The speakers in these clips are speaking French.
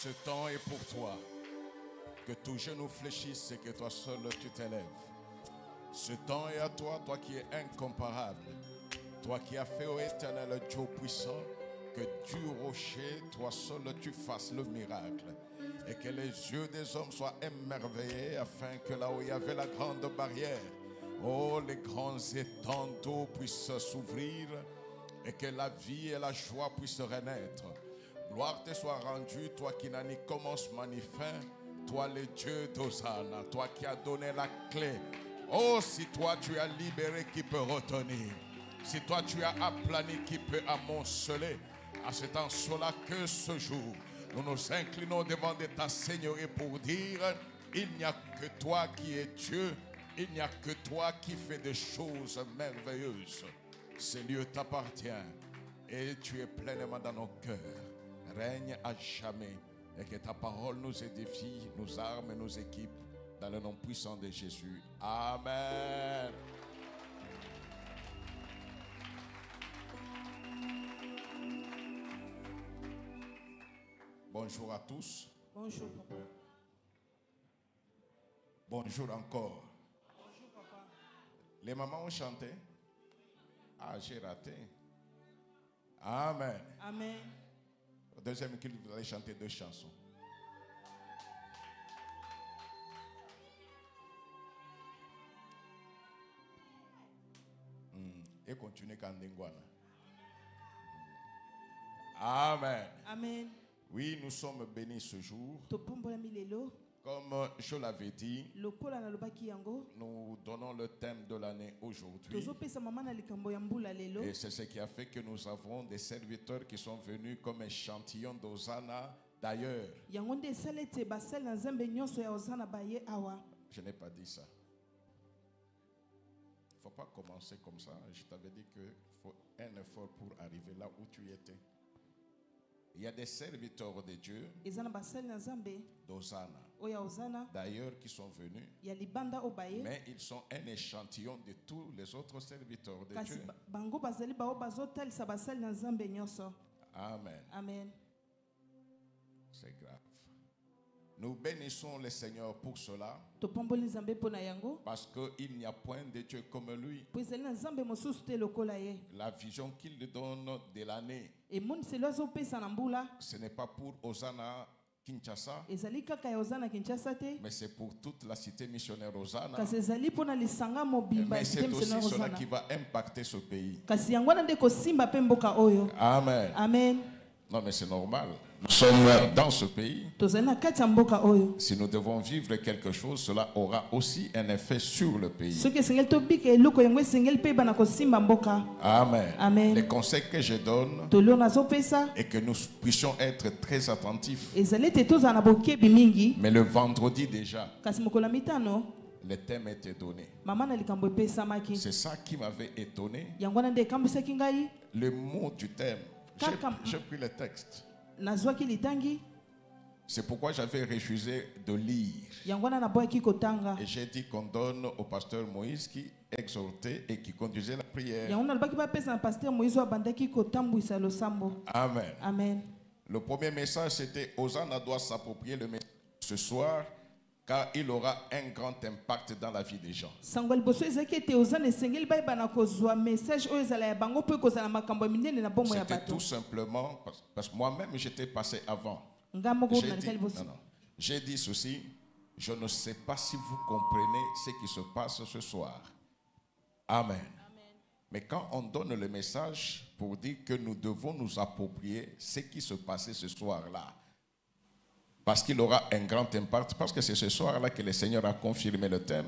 Ce temps est pour toi. Que tout genou fléchisse et que toi seul tu t'élèves. Ce temps est à toi, toi qui es incomparable. Toi qui as fait au éternel Dieu puissant, que du rocher, toi seul tu fasses le miracle. Et que les yeux des hommes soient émerveillés afin que là où il y avait la grande barrière, oh, les grands étangs d'eau puissent s'ouvrir et que la vie et la joie puissent renaître. Gloire te soit rendue, toi qui n'as ni commencement ni fin, toi le Dieu d'Hosanna, toi qui as donné la clé. Oh, si toi tu as libéré, qui peut retenir? Si toi tu as aplani, qui peut amonceler? À cet instant-là que ce jour, nous nous inclinons devant de ta Seigneurie pour dire, il n'y a que toi qui es Dieu, il n'y a que toi qui fais des choses merveilleuses. Ce lieu t'appartient et tu es pleinement dans nos cœurs. Règne à jamais et que ta parole nous édifie, nous arme et nous équipe dans le nom puissant de Jésus. Amen. Bonjour à tous. Bonjour, papa. Bonjour encore. Bonjour, papa. Les mamans ont chanté? Ah, j'ai raté. Amen. Amen. Au deuxième culte, vous allez chanter 2 chansons. Et continuez Kandengwana. Amen. Amen. Oui, nous sommes bénis ce jour. Comme je l'avais dit, nous donnons le thème de l'année aujourd'hui. Et c'est ce qui a fait que nous avons des serviteurs qui sont venus comme échantillon d'Hosanna d'ailleurs. Je n'ai pas dit ça. Il ne faut pas commencer comme ça. Je t'avais dit qu'il faut un effort pour arriver là où tu étais. Il y a des serviteurs de Dieu d'Hosanna d'ailleurs qui sont venus, mais ils sont un échantillon de tous les autres serviteurs de Dieu. Amen. Amen. C'est grave. Nous bénissons le Seigneur pour cela, parce qu'il n'y a point de Dieu comme lui. La vision qu'il donne de l'année, ce n'est pas pour Hosanna Kinshasa, mais c'est pour toute la cité missionnaire Hosanna. Mais c'est aussi cela qui va impacter ce pays. Amen. Amen. Non, mais c'est normal. Nous sommes dans ce pays. Si nous devons vivre quelque chose, cela aura aussi un effet sur le pays. Amen. Amen. Les conseils que je donne et que nous puissions être très attentifs. Mais le vendredi déjà, le thème était donné. C'est ça qui m'avait étonné. Le mot du thème. J'ai pris le texte. C'est pourquoi j'avais refusé de lire. Et j'ai dit qu'on donne au pasteur Moïse qui exhortait et qui conduisait la prière. Amen. Amen. Le premier message, c'était Hosanna doit s'approprier le message ce soir, car il aura un grand impact dans la vie des gens. C'était tout simplement parce que moi-même j'étais passé avant. J'ai dit ceci, je ne sais pas si vous comprenez ce qui se passe ce soir. Amen. Mais quand on donne le message pour dire que nous devons nous approprier ce qui se passait ce soir-là, parce qu'il aura un grand impact, parce que c'est ce soir-là que le Seigneur a confirmé le thème.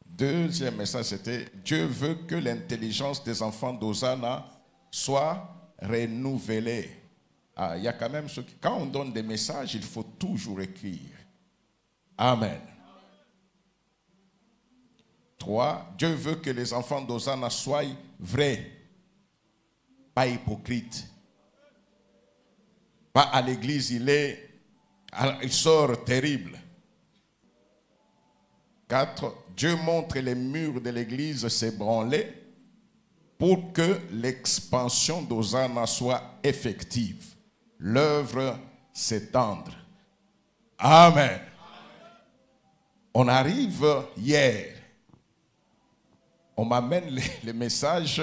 Deuxième message, c'était Dieu veut que l'intelligence des enfants d'Hosanna soit renouvelée. Ah, il y a quand même ceux qui, quand on donne des messages, il faut toujours écrire. Amen. 3. Dieu veut que les enfants d'Hosanna soient vrais, pas hypocrites. Pas à l'église, il sort terrible. 4. Dieu montre les murs de l'église s'ébranler pour que l'expansion d'Hosanna soit effective. L'œuvre s'étendre. Amen. On arrive hier. On m'amène le message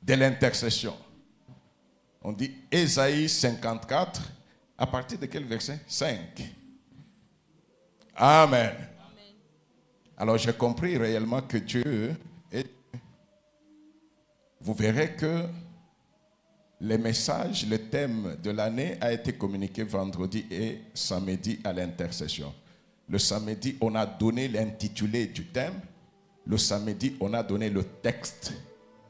de l'intercession. On dit Ésaïe 54, à partir de quel verset? 5. Amen. Alors j'ai compris réellement que Dieu est... Vous verrez que le message, le thème de l'année a été communiqué vendredi et samedi à l'intercession. Le samedi, on a donné l'intitulé du thème. Le samedi, on a donné le texte,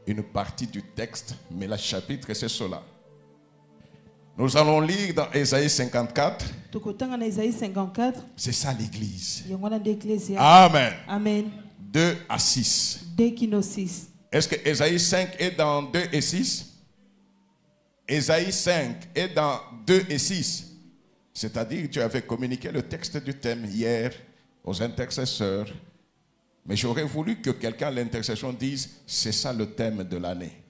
une partie du texte, mais le chapitre, c'est cela. Nous allons lire dans Ésaïe 54. C'est ça l'église. Amen. Amen. 2 à 6. Est-ce que Ésaïe 5 est dans 2 et 6? Ésaïe 5 est dans 2 et 6. C'est-à-dire que tu avais communiqué le texte du thème hier aux intercesseurs. Mais j'aurais voulu que quelqu'un à l'intercession dise, c'est ça le thème de l'année.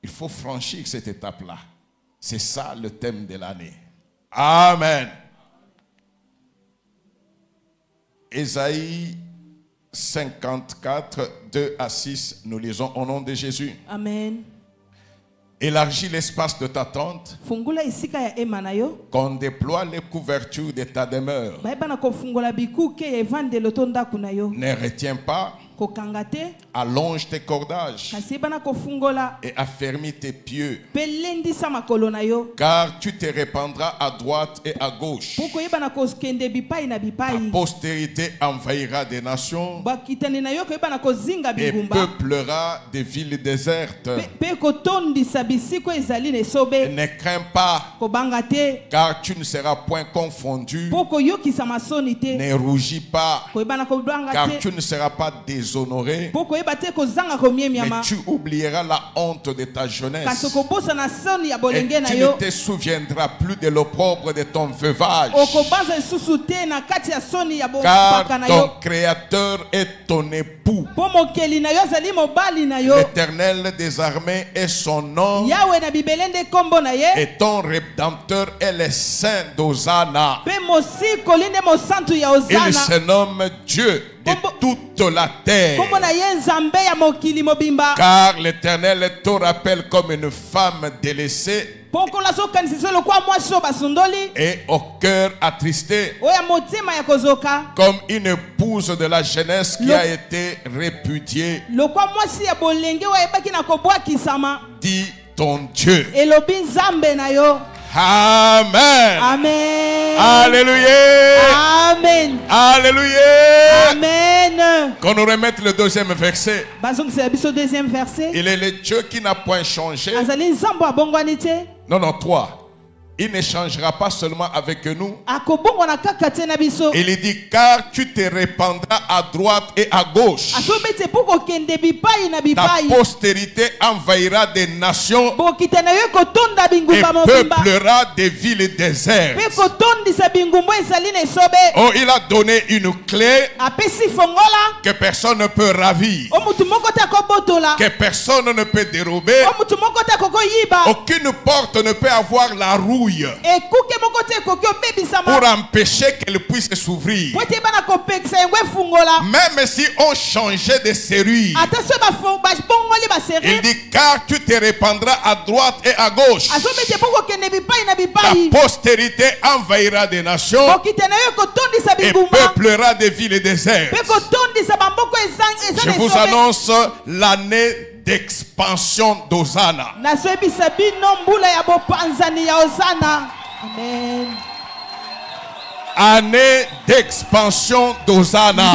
Il faut franchir cette étape-là. C'est ça le thème de l'année. Amen. Ésaïe 54, 2 à 6, nous lisons au nom de Jésus. Amen. Élargis l'espace de ta tente, qu'on déploie les couvertures de ta demeure. Ne retiens pas, allonge tes cordages et affermis tes pieux, car tu te répandras à droite et à gauche. Ta postérité envahira des nations et peuplera des villes désertes. Ne crains pas, car tu ne seras point confondu. Ne rougis pas, car tu ne seras pas déshonoré. Mais tu oublieras la honte de ta jeunesse et tu ne te souviendras plus de l'opprobre de ton veuvage, car ton Créateur est ton époux. L'Éternel des armées est son nom et ton Rédempteur est le Saint d'Hosanna. Il se nomme Dieu de toute la terre, car l'Éternel te rappelle comme une femme délaissée et au cœur attristé, comme une épouse de la jeunesse qui a été répudiée. Dis ton Dieu. Amen. Amen. Alléluia. Amen. Alléluia. Amen. Qu'on nous remette le deuxième verset. Deuxième verset. Il est le Dieu qui n'a point changé. Non, 3. Il ne changera pas seulement avec nous. Il dit, car tu te répandras à droite et à gauche. Ta postérité envahira des nations et peuplera des villes désertes. Oh, il a donné une clé que personne ne peut ravir, que personne ne peut dérober. Aucune porte ne peut avoir la roue pour empêcher qu'elle puisse s'ouvrir. Même si on changeait de serrure, il dit, car tu te répandras à droite et à gauche. Ta postérité envahira des nations et peuplera des villes désertes. Je vous annonce l'année d'expansion d'Hosanna. Amen. Année d'expansion d'Hosanna.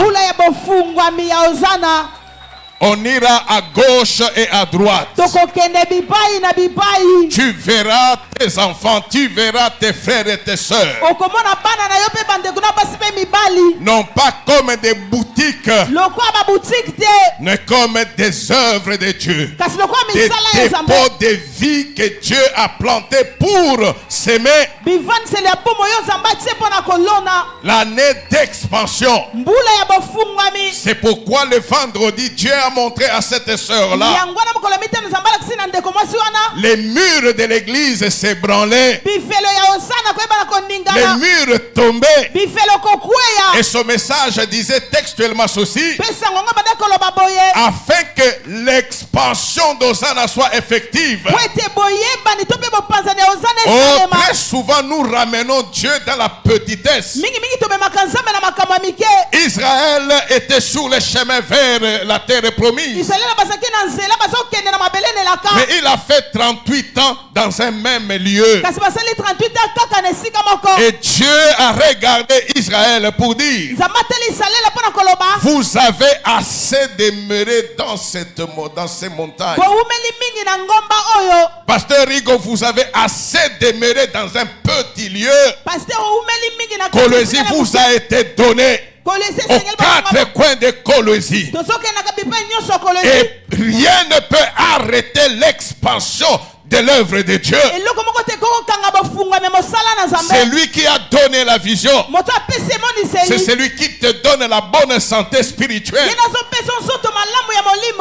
On ira à gauche et à droite. Tu verras tes enfants, tu verras tes frères et tes sœurs. Non pas comme des boutiques, mais comme des œuvres de Dieu. Des dépôts de vie que Dieu a plantés pour s'aimer. L'année d'expansion. C'est pourquoi le vendredi, Dieu a montré à cette sœur-là les murs de l'église se s'ébranlaient. Les murs tombaient. Et ce message disait textuellement ceci: afin que l'expansion d'Hosanna soit effective. Oh, très souvent nous ramenons Dieu dans la petitesse. Israël était sur le chemin vers la terre promise. Mais il a fait 38 ans dans un même lieu. Et Dieu a regardé Israël pour dire: vous avez assez demeuré dans ces montagnes. Pasteur Rigo, vous avez assez demeuré dans un petit lieu. Colosie vous a été donné aux 4 coins de Colosie. Et rien ne peut arrêter l'expansion de l'œuvre de Dieu. C'est lui qui a donné la vision. C'est celui qui te donne la bonne santé spirituelle.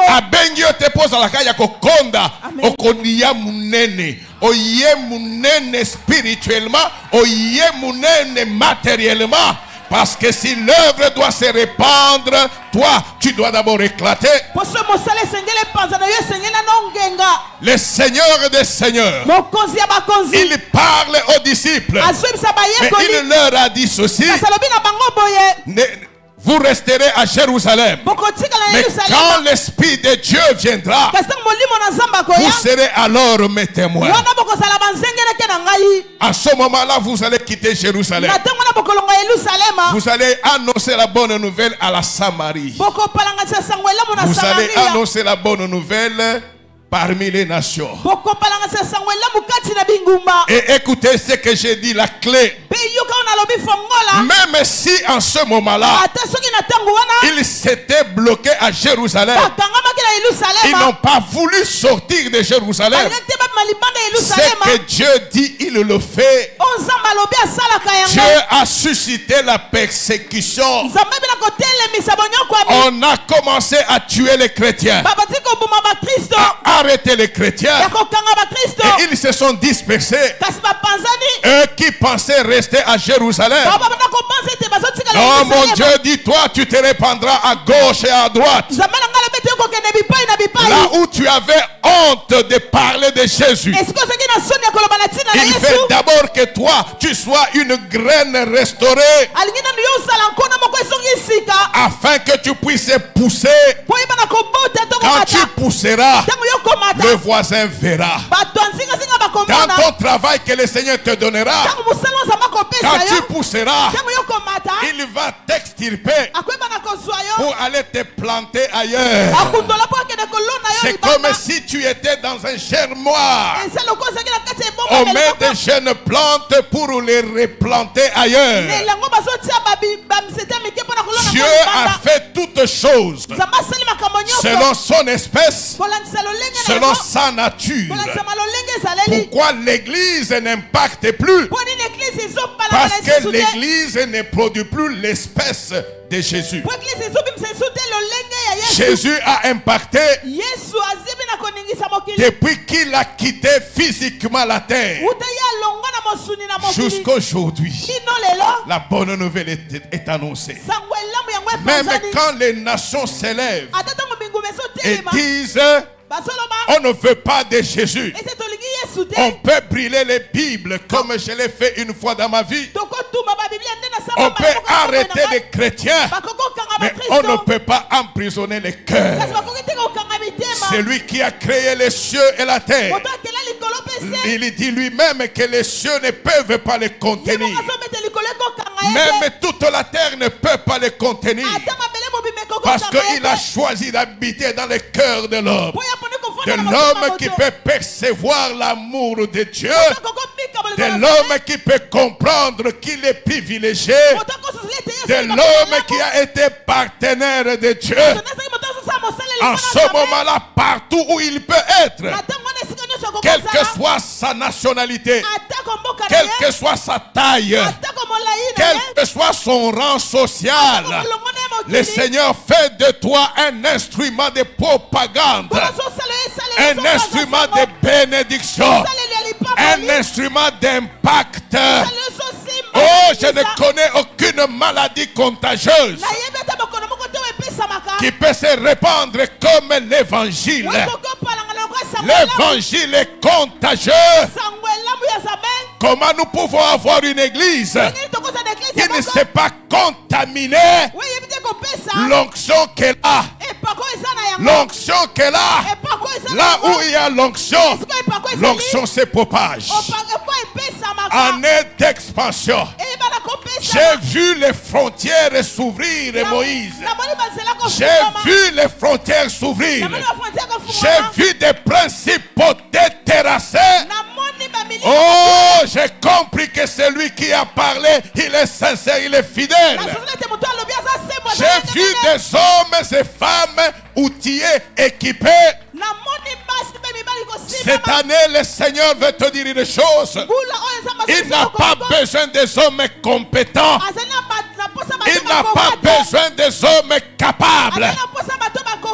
Abengi te pose la kaya kokonda okoniya munene oye munene spirituellement oye munene matériellement. Parce que si l'œuvre doit se répandre, toi, tu dois d'abord éclater. Le Seigneur des Seigneurs, il parle aux disciples, mais il leur a dit ceci: vous resterez à Jérusalem. Mais quand l'Esprit de Dieu viendra, vous serez alors mes témoins. À ce moment-là, vous allez quitter Jérusalem. Vous allez annoncer la bonne nouvelle à la Samarie. Vous allez annoncer la bonne nouvelle parmi les nations. Et écoutez ce que j'ai dit, la clé. Même si en ce moment-là, ils s'étaient bloqués à Jérusalem, ils n'ont pas voulu sortir de Jérusalem. Ce que Dieu dit, il le fait. Dieu a suscité la persécution. On a commencé à tuer les chrétiens, à arrêter les chrétiens, et ils se sont dispersés. Eux qui pensaient rester à Jérusalem. Oh mon Dieu, dis-toi, tu te répandras à gauche et à droite. Là où tu avais honte de parler de Jésus, il fait d'abord que toi, tu sois une graine restaurée, afin que tu puisses pousser. Quand tu pousseras, le voisin verra. Dans ton travail que le Seigneur te donnera, quand tu pousseras, il va t'extirper pour aller te planter ailleurs. C'est comme si tu étais dans un germoir. On met des jeunes plantes pour les replanter ailleurs. Dieu a fait toutes choses selon son espèce, selon sa nature. Pourquoi l'Église n'impacte plus? Parce que l'Église ne produit plus l'espèce de Jésus. Jésus a impacté depuis qu'il a quitté physiquement la terre jusqu'aujourd'hui. La bonne nouvelle est annoncée. Même quand les nations s'élèvent et disent: on ne veut pas de Jésus, on peut brûler les Bibles comme je l'ai fait une fois dans ma vie. On peut arrêter les chrétiens, mais on ne peut pas emprisonner les cœurs. C'est lui qui a créé les cieux et la terre. Il dit lui-même que les cieux ne peuvent pas les contenir. Même toute la terre ne peut pas les contenir. Parce qu'il a choisi d'habiter dans le cœur de l'homme. De l'homme qui peut percevoir l'amour de Dieu. De l'homme qui peut comprendre qu'il est privilégié. De l'homme qui a été partenaire de Dieu. En ce moment-là, partout où il peut être, quelle que soit sa nationalité, quelle que soit sa taille, quel que soit son rang social, le Seigneur fait de toi un instrument de propagande, un instrument de bénédiction. un instrument d'impact. Oh, je ne connais aucune maladie contagieuse qui peut se répandre comme l'évangile. L'évangile est contagieux. Comment nous pouvons avoir une église qui ne s'est pas contaminée? L'onction qu'elle a. L'onction qu'elle a. Là où il y a l'onction, l'onction se propage. Année d'expansion. J'ai vu les frontières s'ouvrir, Moïse. J'ai vu les frontières s'ouvrir. J'ai vu des principaux terrassés. Oh, j'ai compris que celui qui a parlé, il est sincère, il est fidèle. J'ai vu des hommes et femmes outillés, équipés. Cette année, le Seigneur veut te dire une chose. Il n'a pas besoin des hommes compétents. Il n'a pas besoin des hommes capables.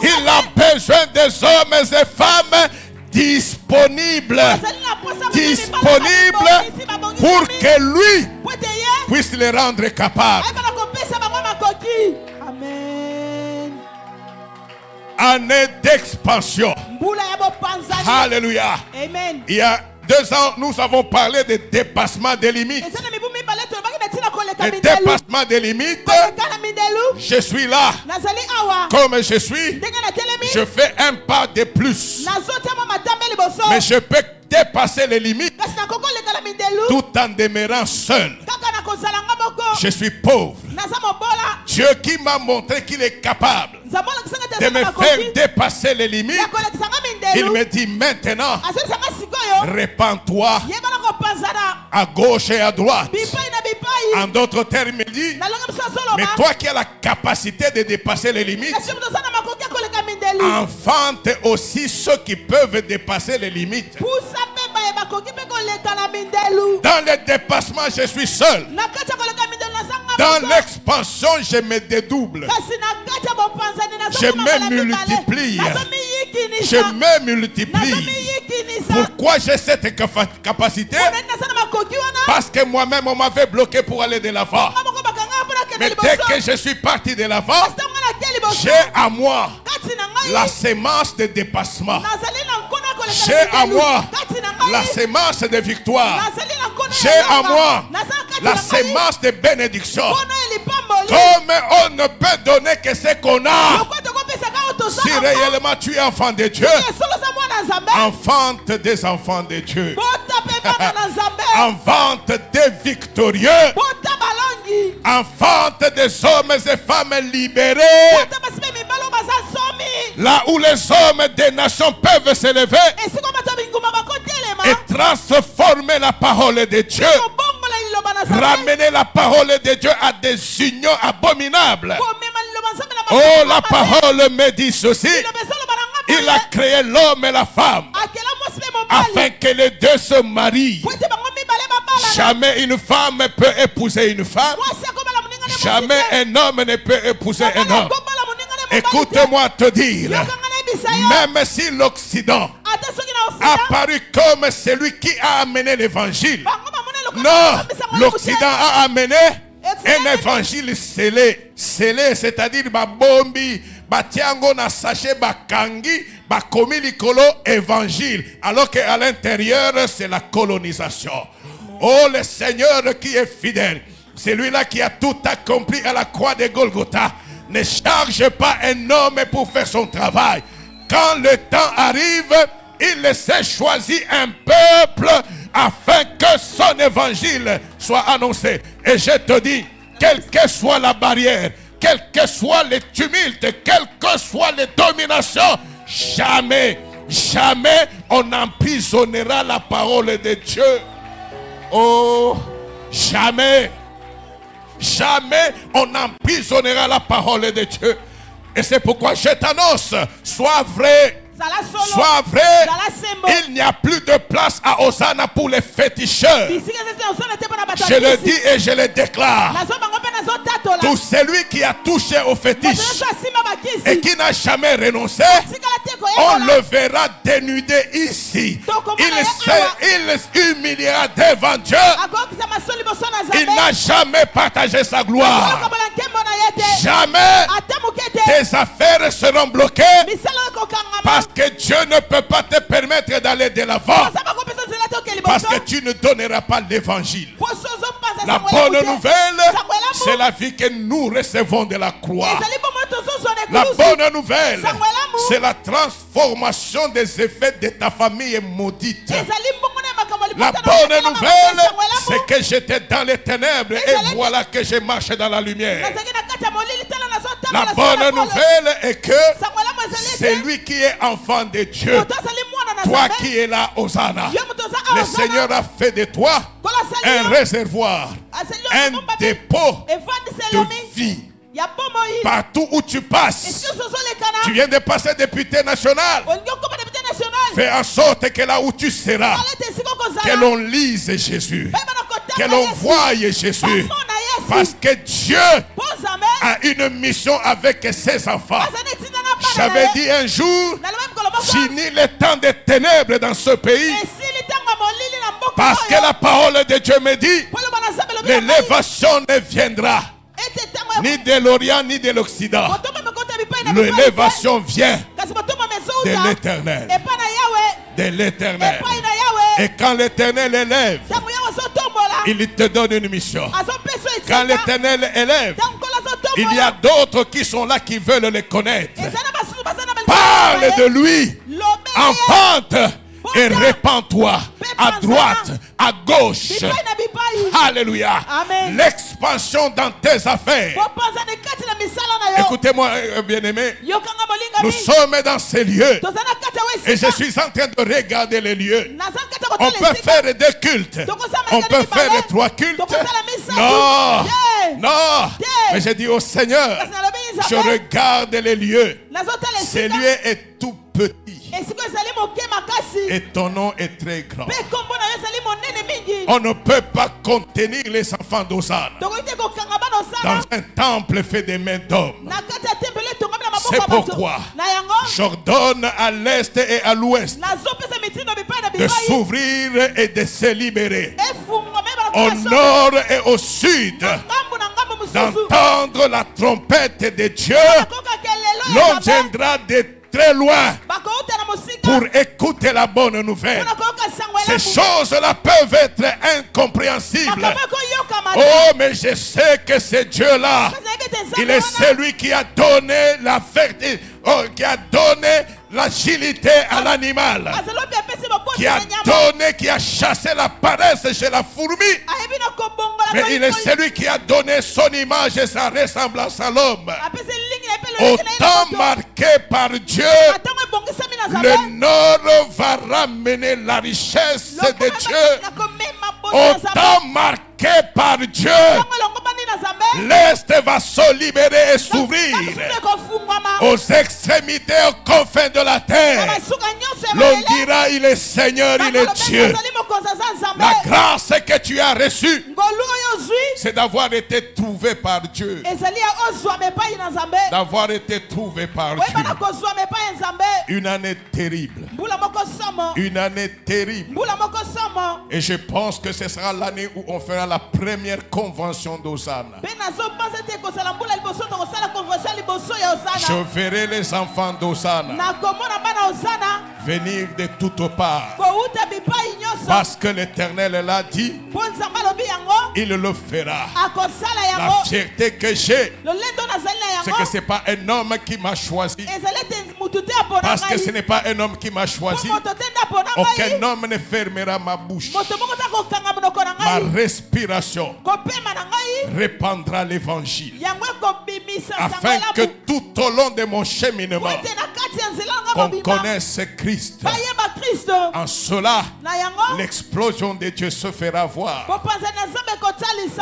Il a besoin des hommes et femmes disponibles. Disponibles pour que lui puisse les rendre capables. Amen. Année d'expansion. Alléluia. Amen. Il y a 2 ans, nous avons parlé de dépassement des limites. Le dépassement des limites, je suis là. Comme je suis, je fais un pas de plus. Mais je peux dépasser les limites tout en demeurant seul. Je suis pauvre. Dieu qui m'a montré qu'il est capable de me faire dépasser les limites, il me dit maintenant, répands-toi à gauche et à droite. En d'autres termes, il me dit, mais toi qui as la capacité de dépasser les limites, enfante aussi ceux qui peuvent dépasser les limites. Dans le dépassement, je suis seul. Dans l'expansion, je me dédouble. Je me multiplie. Je me multiplie. Pourquoi j'ai cette capacité? Parce que moi-même, on m'avait bloqué pour aller de l'avant. Mais dès que je suis parti de l'avant, j'ai à moi la sémence de dépassement. J'ai à moi la sémence de victoire. J'ai à moi la sémence de bénédiction. Comme on ne peut donner que ce qu'on a. Si réellement tu es enfant de Dieu, enfante des enfants de Dieu. Enfante des victorieux. Enfante des hommes et femmes libérés. Là où les hommes des nations peuvent s'élever et transformer la parole de Dieu. Ramener la parole de Dieu à des unions abominables. Oh, la parole me dit ceci. Il a créé l'homme et la femme afin que les deux se marient. Jamais une femme peut épouser une femme. Jamais un homme ne peut épouser un homme. Écoute-moi te dire, même si l'Occident a paru comme celui qui a amené l'évangile, non, l'Occident a amené un évangile scellé. Scellé, c'est-à-dire bombi, batiango na sachet bakangi, bakomi likolo évangile. Alors qu'à l'intérieur, c'est la colonisation. Oh, le Seigneur qui est fidèle, celui-là qui a tout accompli à la croix de Golgotha, ne charge pas un homme pour faire son travail. Quand le temps arrive, il s'est choisi un peuple afin que son évangile soit annoncé. Et je te dis, quelle que soit la barrière, quel que soit les tumultes, quelles que soient les dominations, jamais, jamais on emprisonnera la parole de Dieu. Oh, jamais, jamais on emprisonnera la parole de Dieu. Et c'est pourquoi je t'annonce, sois vrai. Sois vrai, il n'y a plus de place à Hosanna pour les féticheurs. Je le dis et je le déclare. Tout celui qui a touché au fétiche et qui n'a jamais renoncé, on le verra dénudé ici. Il humiliera devant Dieu. Il n'a jamais partagé sa gloire. Jamais tes affaires seront bloquées parce que Dieu ne peut pas te permettre d'aller de l'avant. Parce que tu ne donneras pas l'évangile. La bonne nouvelle, c'est la vie que nous recevons de la croix. La bonne nouvelle, c'est la transformation des effets de ta famille maudite. La bonne nouvelle, c'est que j'étais dans les ténèbres et voilà que je marche dans la lumière. La bonne nouvelle est que c'est lui qui est enfant de Dieu. Toi qui es là, Hosanna. Le Seigneur a fait de toi un réservoir, un dépôt de vie. Partout où tu passes, tu viens de passer député national. Fais en sorte que là où tu seras, que l'on lise Jésus, que l'on voie Jésus. Parce que Dieu a une mission avec ses enfants. J'avais dit un jour, fini le temps des ténèbres dans ce pays. Parce que la parole de Dieu me dit, l'élévation ne viendra ni de l'Orient ni de l'Occident. L'élévation vient de l'Éternel. De l'Éternel. Et quand l'Éternel élève, il te donne une mission. Quand l'Éternel élève, il y a d'autres qui sont là qui veulent le connaître. Parle de lui. Enfante et répands-toi à droite, à gauche. Alléluia. L'expansion dans tes affaires. Écoutez-moi, bien-aimé. Nous sommes dans ces lieux. Et je suis en train de regarder les lieux. On peut faire 2 cultes. On peut faire 3 cultes. Non. Non. Mais j'ai dit au Seigneur, je regarde les lieux. Ces lieux est tout petit. Et ton nom est très grand. On ne peut pas contenir les enfants d'Hosanna dans un temple fait des mains d'hommes. C'est pourquoi j'ordonne à l'est et à l'ouest de s'ouvrir et de se libérer. Au nord et au sud, d'entendre la trompette de Dieu. L'on viendra de très loin pour écouter la bonne nouvelle. Ces choses-là peuvent être incompréhensibles. Oh, mais je sais que ce Dieu-là, il est celui qui a donné la vertu, qui a donné l'agilité à l'animal, qui a chassé la paresse chez la fourmi. Mais il est celui qui a donné son image et sa ressemblance à l'homme. Au temps marqué par Dieu, le nord va ramener la richesse de Dieu. Au temps marqué par Dieu, l'Est va se libérer et s'ouvrir. Aux extrémités, aux confins de la terre, l'on dira, il est Seigneur, il est Dieu. La grâce que tu as reçue, c'est d'avoir été trouvé par Dieu. D'avoir été trouvé par Dieu. Une année terrible. Une année terrible. Et je pense que ce sera l'année où on fera la première convention d'Hosanna. Je verrai les enfants d'Hosanna venir de toutes parts. Parce que l'Éternel l'a dit, il le fera. La fierté que j'ai, c'est que ce n'est pas un homme qui m'a choisi. Parce que ce n'est pas un homme qui m'a choisi. Aucun homme ne fermera ma bouche. Ma respiration répandra l'évangile. Afin que tout au long de mon cheminement, qu'on connaisse Christ. En cela, l'explosion de Dieu se fera voir.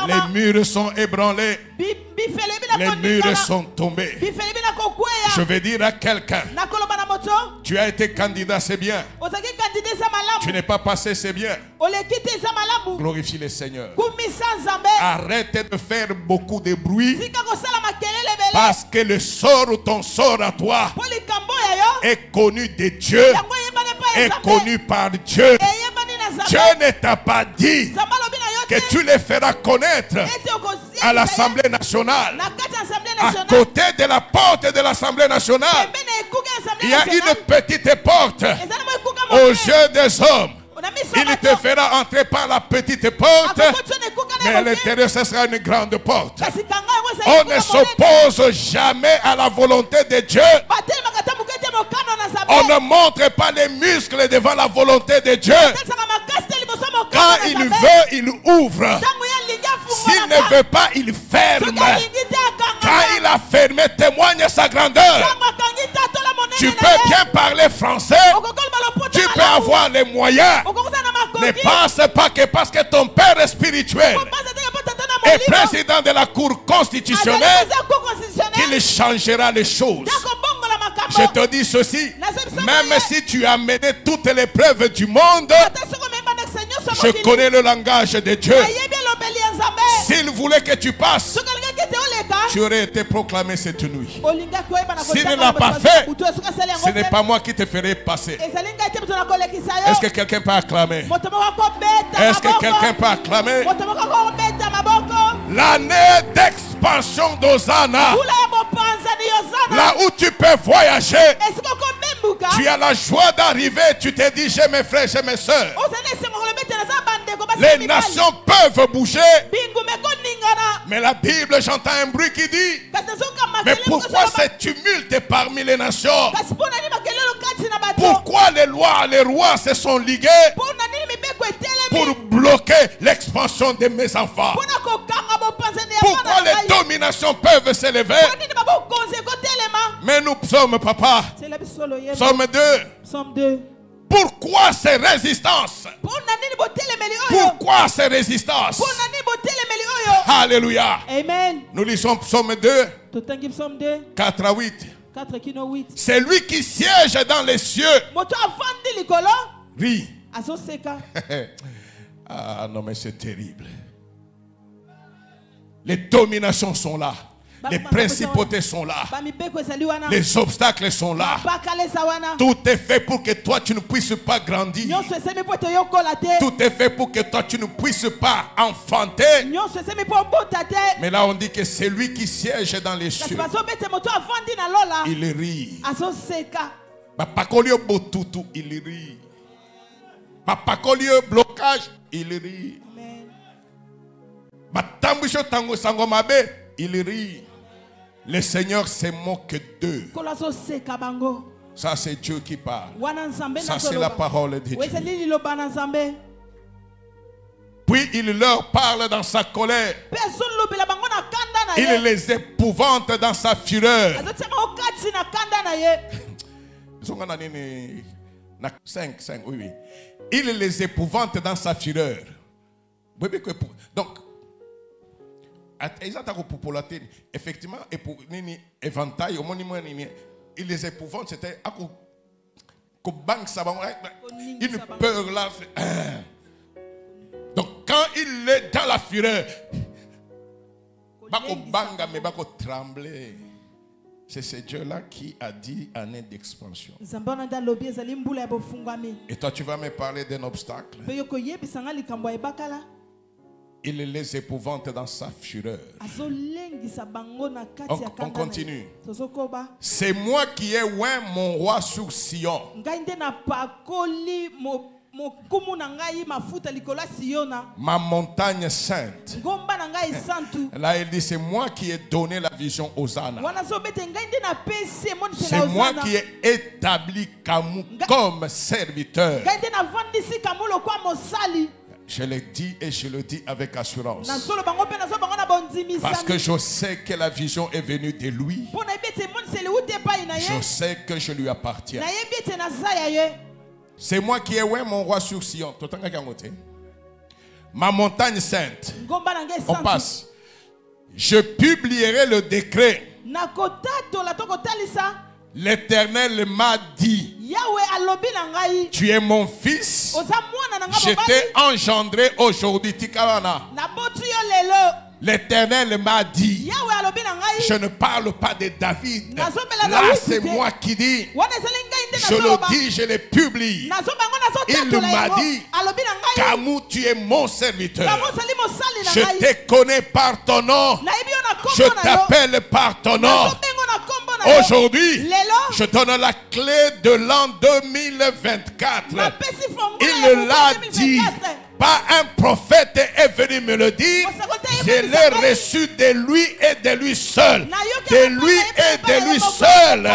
Les murs sont ébranlés. Les murs sont tombés. Je vais dire à quelqu'un, tu as été candidat, c'est bien. Tu n'es pas passé, c'est bien. Glorifie le Seigneur. Arrête de faire beaucoup de bruit. Parce que le sort ou ton sort à toi est connu de Dieu. Est connu par Dieu. Dieu ne t'a pas dit que tu les feras connaître à l'Assemblée nationale. À côté de la porte de l'Assemblée nationale, il y a une petite porte aux yeux des hommes. Il te fera entrer par la petite porte, mais à l'intérieur, ce sera une grande porte. On ne s'oppose jamais à la volonté de Dieu. On ne montre pas les muscles devant la volonté de Dieu. Quand il veut, il ouvre. S'il ne veut pas, il ferme. Quand il a fermé, témoigne sa grandeur. Tu peux bien parler français. Tu peux avoir les moyens. Ne pense pas que parce que ton père est spirituel et président de la Cour constitutionnelle qu'il changera les choses. Je te dis ceci, même si tu as mené toutes les preuves du monde, je connais le langage de Dieu. S'il voulait que tu passes, tu aurais été proclamé cette nuit. S'il ne l'a pas fait, ce n'est pas moi qui te ferai passer. Est-ce que quelqu'un peut acclamer? Est-ce que quelqu'un peut acclamer? L'année d'expansion d'Hosanna, là où tu peux voyager, tu as la joie d'arriver, tu te dis j'ai mes frères, j'ai mes soeurs. Les nations peuvent bouger, mais la Bible, j'entends un bruit qui dit, mais pourquoi ce tumulte parmi les nations? Pourquoi les rois se sont ligués pour bloquer l'expansion de mes enfants? Pourquoi les dominations peuvent s'élever? Mais nous sommes, papa, sommes deux. Pourquoi ces résistances? Pourquoi ces résistances? Alléluia. Amen. Nous lisons Psaume 2, 4 à 8. C'est lui qui siège dans les cieux. Rit. Ah non, mais c'est terrible. Les dominations sont là. Les principautés sont là. Les obstacles sont là. Tout est fait pour que toi tu ne puisses pas grandir. Tout est fait pour que toi tu ne puisses pas enfanter. Mais là on dit que c'est lui qui siège dans les cieux. Il rit. Papakolio botutu, il rit. Papakolio blocage, il rit. Batambusho tango sangomabe, il rit. Le Seigneur se moque d'eux. Ça c'est Dieu qui parle. Ça c'est la parole de Dieu. Puis il leur parle dans sa colère. Il les épouvante dans sa fureur. 5, oui. Il les épouvante dans sa fureur. Donc, effectivement, il les épouvante, c'était une peur là. Donc, quand il est dans la fureur, trembler. C'est ce Dieu-là qui a dit année d'expansion. Et toi, tu vas me parler d'un obstacle. Il les épouvante dans sa fureur. On continue. C'est moi qui ai oint mon roi sur Sion. Ma montagne sainte. Là il dit c'est moi qui ai donné la vision aux ânes. C'est moi qui ai établi Kamou comme serviteur. Je le dis et je le dis avec assurance. Parce que je sais que la vision est venue de lui. Je sais que je lui appartiens. C'est moi qui ai oint mon roi sur Sion. Ma montagne sainte. On passe. Je publierai le décret L'Éternel m'a dit, Yahweh alobi na ngai. tu es mon fils, Oza mwana na ngai je mobali. t'ai engendré aujourd'hui. Tikavana. Na botu yo lelo. L'Éternel m'a dit, Yahweh alobi na ngai. je ne parle pas de David. Nazobela Là, David c'est te. moi qui dis. Wana ezali ngai nde Je le nazoloba. dis, je le publie. Nazobango Il nazotatola m'a yango. dit, Alobi na ngai. Kamou, tu es mon serviteur. Kamu ozali mosali na Je ngai. te connais par ton nom. Nayebi yo na Je kombo na yo. t'appelle par ton nom. Nazobengo na kombo na yo. Aujourd'hui, Lelo. je donne la clé de l'an 2024. Napesi fongola ya Il moto l'a 2024. dit. Pas un prophète est venu me le dire. Je l'ai reçu de lui et de lui seul. De lui et de lui seul.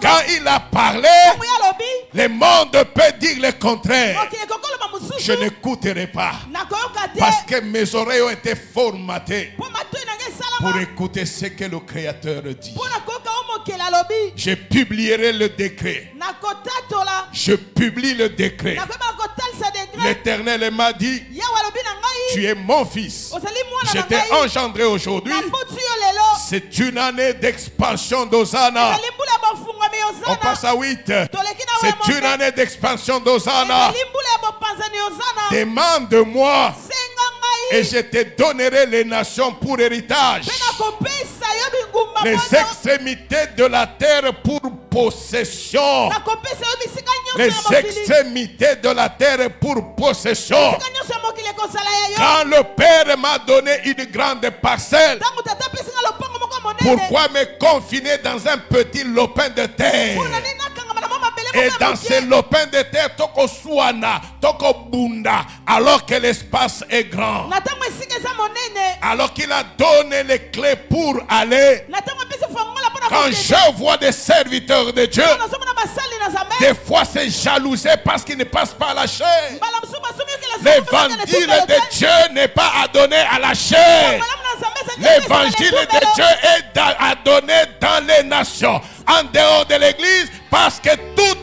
Quand il a parlé, Tango ya lobi. le monde peut dire le contraire. Mokili kokoloba mosusu. Je n'écouterai pas. Nakoyoka te. Parce que mes oreilles ont été formatées Po matoi na ngai pour salama. écouter ce que le Créateur dit. Po nakoyoka o mokili alobi. Je publierai le décret. Nakotatola. Je publie le décret. Nakoyeba kotalisa décret. L'Éternel m'a dit, Yahweh alobi na ngai. tu es mon fils. Ozali mwana Je na t'ai ngai. engendré aujourd'hui. Na botu yo lelo. C'est une année d'expansion d'Hosanna. Ezali mbula ya bofungwami On Hosanna. passe à 8. Toleki na C'est wemonde. une année d'expansion d'Hosanna. Ezali mbula ya bopanzani Hosanna. Demande-moi Senga ngai. et je te donnerai les nations pour héritage. Pe nakopesa yo bingumba Les moto. extrémités de la terre pour possession. Nakopesa yo bisika nyonso Les ya mokili. extrémités de la terre pour possession. Bisika nyonso ya mokili ekosala ya yo. Quand le Père m'a donné une grande parcelle, Ntango tata apesi nga lopango moko monene. pourquoi me confiner dans un petit lopin de terre? Mpona nini nakangama na mwa mabele Et moko ya dans ces moke. lopins de terre, toko suana, toko bunda, alors que l'espace est grand. Na ntango esika eza monene. Alors qu'il a donné les clés pour aller. Na ntango apesi fongola mpona Quand je vois des serviteurs de Dieu, Mpona nazomona basali na Nzambe. des fois c'est jalousé parce qu'ils ne passent pas à la chair. Mbala mosusu basomi yoki na Nzambe mpona na L'évangile etumbelo de te. Dieu n'est pas à donner à la chair. Malamu na Nzambe ezali kopesa na L'évangile de etumbelo. Dieu est à donner dans les nations, en dehors de l'église, parce que toute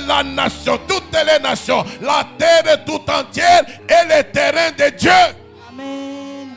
la nation, toutes les nations, la terre tout entière est le terrain de Dieu. Amen.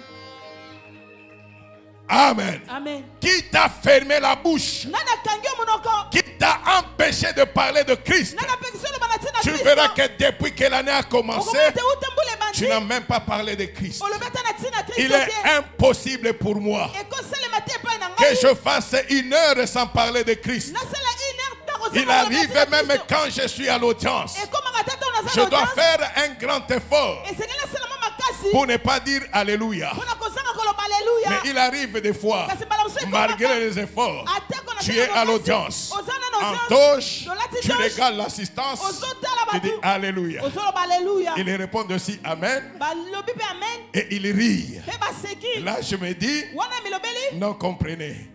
Amen. Amen. Qui t'a fermé la bouche? Nani akangi yo monoko. Qui t'a empêché de parler de Christ? Nani apekisi yo loba na ntina Tu Kristo. verras que depuis que l'année a commencé, Okomona te ute mbula ebandi. tu n'as même pas parlé de Christ. Olobi ata na ntina Il Kristo est te. impossible pour moi Ekosalema te epai na que ngai. je fasse 1 heure sans parler de Christ. Nasala 1 heure ntango Il osala arrive loba na même Kristo. quand je suis à l'audience. Ekomaka te ntango naza Je na dois audience. faire un grand effort Esengeli asala mwa makasi. pour ne pas dire Alléluia. Mpona kozanga koloba alleluya. Mais il arrive des fois, Kasi mbala mosusu ekomaka. malgré les efforts, Atako na tu ntango es à makasi. l'audience. Oza na En audience. touche, Tolati tu touche. regardes l'assistance, Ozotala tu dis batu. Alléluia. Ozoloba alleluya. Il répond aussi Amen Balobi mpe amen. et il rit. Mpe baseki. Là, je me dis, Wana milobeli. non, comprenez.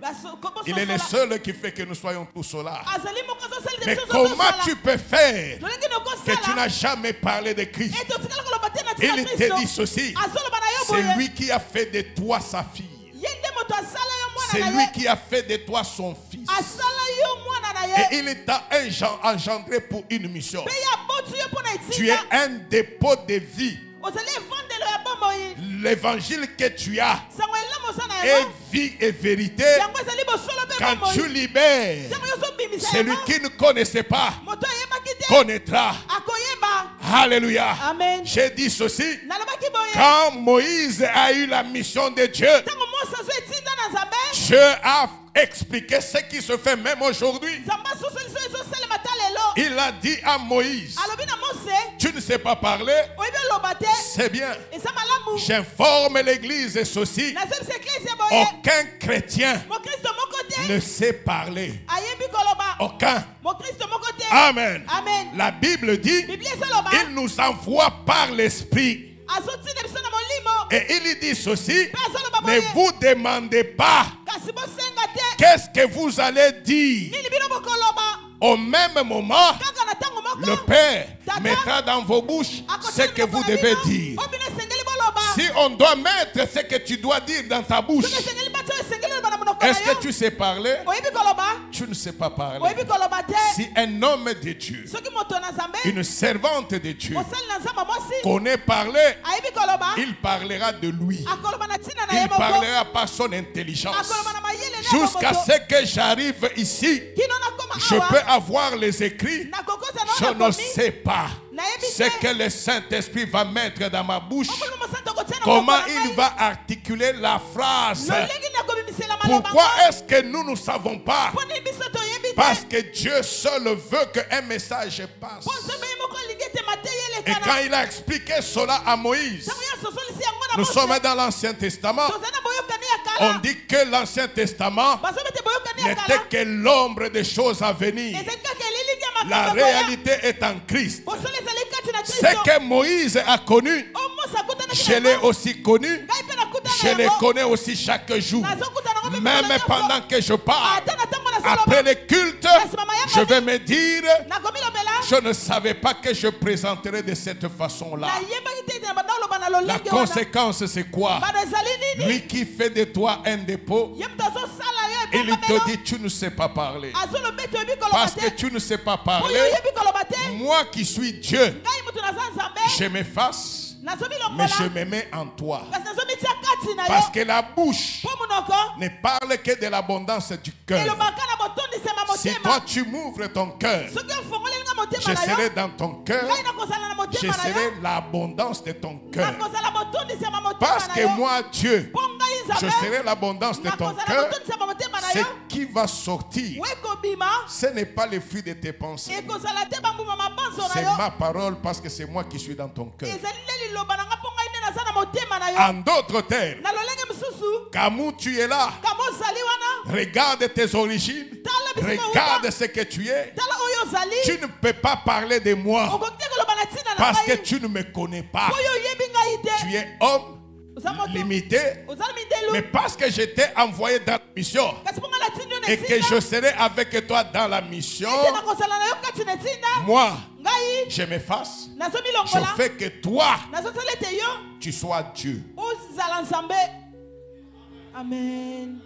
Il est le seul qui fait que nous soyons tous là. Azali moko azosala Mais biso comment tu peux faire Tolingi que tu nokosala. n'as jamais parlé de Christ? Ete otikala koloba te na ntina Il te Kristo. dit ceci, Azoloba na yo c'est boye. lui qui a fait de toi sa fille. Ye nde moto asala yo C'est mwana na lui ye. qui a fait de toi son fils. Asala yo mwana na Et ye. il t'a engendré pour une mission. Mpe ya botu yo mpona Tu es etinda. un dépôt de vie. Ozali evandelo ya bomoi. L'évangile que tu as Sango elamu oza na est yango. vie et vérité. Yango ezali bosolo mpe Quand bomoi. tu libères, Ntango yo ozobimisa celui yango. qui ne connaissait pas Moto ayebaki te. connaîtra. Akoyeba. Alléluia. Amen. J'ai dit ceci. Nalobaki boye. Quand Moïse a eu la mission de Dieu, Ntango Mose azoetinda na Nzambe. Dieu a expliqué ce qui se fait même aujourd'hui. Nzambe asosoliso ezosalema ta lelo. Il a dit à Moïse, Alobi na Mose. tu ne sais pas parler, Oyebi oloba te. c'est bien. Eza malamu. J'informe l'église ceci. Nazebisa eklezia boye. Aucun chrétien Mokristo moko te. ne sait parler. Ayebi koloba. Aucun. Mokristo moko te. Amen. Amen. La Bible dit, Biblia ezoloba. il nous envoie par l'Esprit. Azotinda biso na molimo. Et il dit ceci, Mpe azoloba ne boye. vous demandez pas Kasi bosenga te. qu'est-ce que vous allez dire. Nini bino bokoloba. Au même moment, Kaka na ntango moko. le Père Tata. mettra dans vos bouches ce que vous devez dire. Oyo bino esengeli boloba. Si on doit mettre ce que tu dois dire dans ta bouche, Soki esengeli bato esengeli oloba na monoko Est-ce que tu sais parler? Tu ne sais pas parler. Si un homme de Dieu, une servante de Dieu, connaît parler, il parlera de lui. Il parlera par son intelligence. Jusqu'à ce que j'arrive ici, je peux avoir les écrits. Je ne sais pas ce que le Saint-Esprit va mettre dans ma bouche. Comment il va articuler la phrase. Pourquoi est-ce que nous ne savons pas? Parce que Dieu seul veut qu'un message passe. Et quand il a expliqué cela à Moïse, nous sommes dans l'Ancien Testament. On dit que l'Ancien Testament n'était que l'ombre des choses à venir. La réalité est en Christ. Ce que Moïse a connu, je l'ai aussi connu. Je le connais aussi chaque jour. Même pendant que je parle, après le culte, je vais me dire, je ne savais pas que je présenterais de cette façon-là. La conséquence, c'est quoi? Lui qui fait de toi un dépôt, il te dit, tu ne sais pas parler. Parce que tu ne sais pas parler, moi qui suis Dieu, je m'efface. Mais je me mets en toi. Parce que la bouche ne parle que de l'abondance du cœur. Si toi tu m'ouvres ton cœur, je serai dans ton cœur. Je serai l'abondance de ton cœur. Parce que moi, Dieu, je serai l'abondance de ton cœur. Ce qui va sortir, ce n'est pas le fruit de tes pensées. C'est ma parole parce que c'est moi qui suis dans ton cœur. En d'autres termes, comme tu es là, regarde tes origines, regarde ce que tu es. Tu ne peux pas parler de moi parce que tu ne me connais pas. Tu es homme limité, mais parce que je t'ai envoyé dans la mission et que je serai avec toi dans la mission, moi, je m'efface. Je fais que toi, tu sois Dieu. Amen.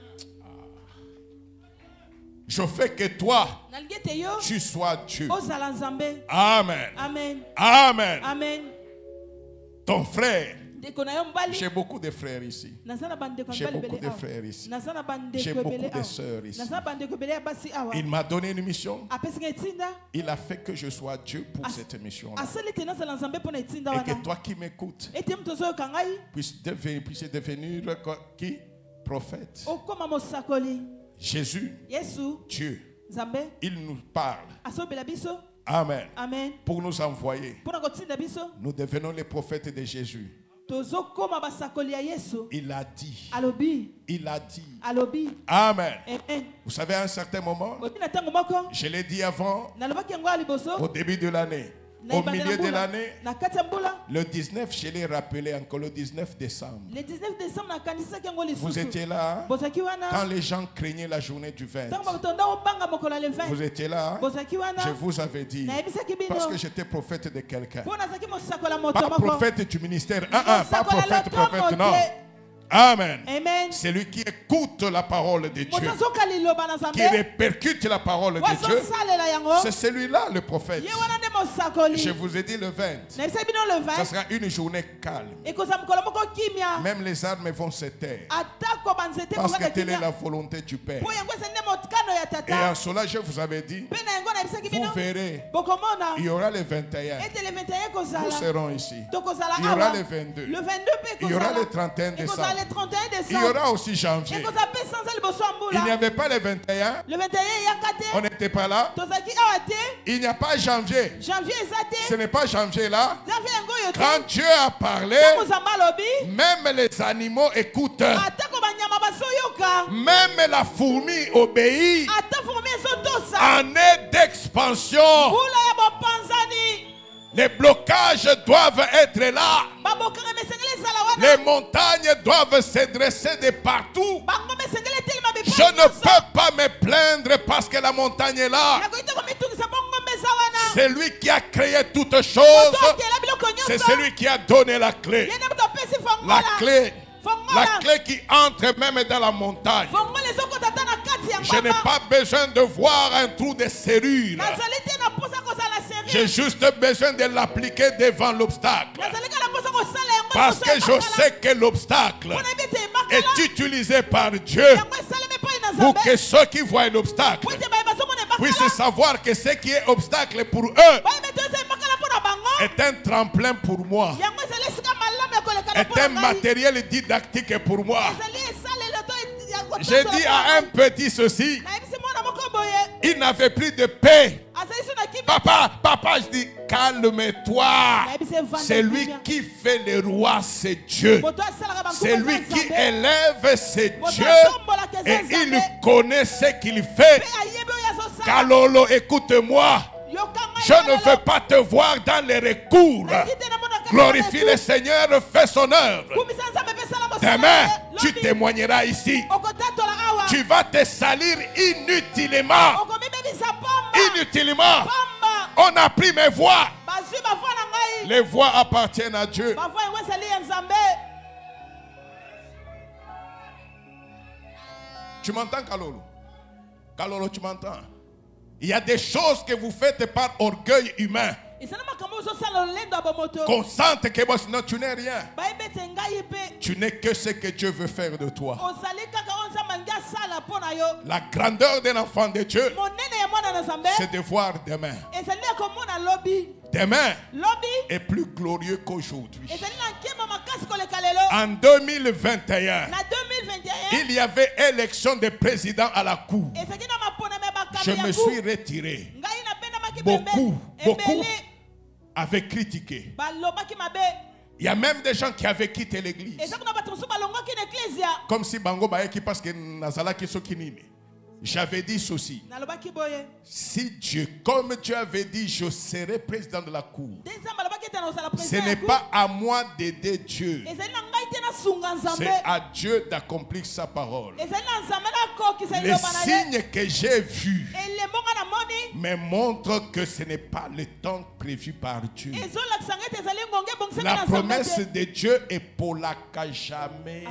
Je fais que toi, tu sois Dieu. Amen. Amen. Amen. Amen. Ton frère. J'ai beaucoup de frères ici. J'ai beaucoup de frères ici. J'ai beaucoup de sœurs ici. Il m'a donné une mission. Il a fait que je sois Dieu pour cette mission-là. Et que toi qui m'écoutes, puisses devenir qui? Prophète. Jésus, Dieu, il nous parle. Amen. Amen. Pour nous envoyer. Nous devenons les prophètes de Jésus. Il a dit. Il a dit. Amen. Vous savez, à un certain moment, je l'ai dit avant, au début de l'année, au milieu de l'année, le 19, je l'ai rappelé encore, le 19 décembre. Vous étiez là, hein? Quand les gens craignaient la journée du 20. Vous étiez là, hein? Je vous avais dit, parce que j'étais prophète de quelqu'un. Pas prophète du ministère, pas prophète, non. Amen. Amen. C'est lui qui écoute la parole de Dieu, qui répercute la parole de Dieu. C'est celui-là le prophète. Je vous ai dit le 20. Ce sera une journée calme. Même les armes vont se taire. Parce que telle est la volonté du Père. Et en cela, je vous avais dit, vous verrez, il y aura le 21. Nous serons ici. Il y aura le 22. Il y aura le 31 décembre. Il y aura aussi janvier. Il n'y avait pas le 21. On n'était pas là. Il n'y a pas janvier. Ce n'est pas janvier là. Quand Dieu a parlé, même les animaux écoutent. Même la fourmi obéit. Année d'expansion. Les blocages doivent être là. Les montagnes doivent se dresser de partout. Je ne peux pas me plaindre parce que la montagne est là. C'est lui qui a créé toutes choses. C'est celui qui a donné la clé. La clé qui entre même dans la montagne. Je n'ai pas besoin de voir un trou de serrure. J'ai juste besoin de l'appliquer devant l'obstacle. Parce que je sais que l'obstacle est utilisé par Dieu pour que ceux qui voient l'obstacle puissent savoir que ce qui est obstacle pour eux est un tremplin pour moi, est un matériel didactique pour moi. J'ai dit à un petit ceci, il n'avait plus de paix. Papa, je dis, calme-toi. C'est lui qui fait le roi, c'est Dieu. C'est lui qui élève, c'est Dieu. Et il connaît ce qu'il fait. Kalolo, écoute-moi. Je ne veux pas te voir dans les recours. Glorifie le Seigneur, fais son œuvre. Demain, tu témoigneras ici. Tu vas te salir inutilement. Inutilement. On a pris mes voix. Les voix appartiennent à Dieu. Tu m'entends, Kalolo? Kalolo, tu m'entends? Il y a des choses que vous faites par orgueil humain. Consente que moi, sinon tu n'es rien. Tu n'es que ce que Dieu veut faire de toi. La grandeur d'un enfant de Dieu, c'est de voir demain. Demain est plus glorieux qu'aujourd'hui. En 2021, il y avait élection de président à la cour. Je me suis retiré. Beaucoup avaient critiqué. Il y a même des gens qui avaient quitté l'église. Comme si Bango Baeki parce que Nazala qui sokinimi. J'avais dit ceci. Si Dieu, comme Dieu avait dit, je serai président de la cour, ce n'est pas à moi d'aider Dieu. C'est à Dieu d'accomplir sa parole. Les signes que j'ai vus me montrent que ce n'est pas le temps prévu par Dieu. La promesse de Dieu est pour la qu'à jamais.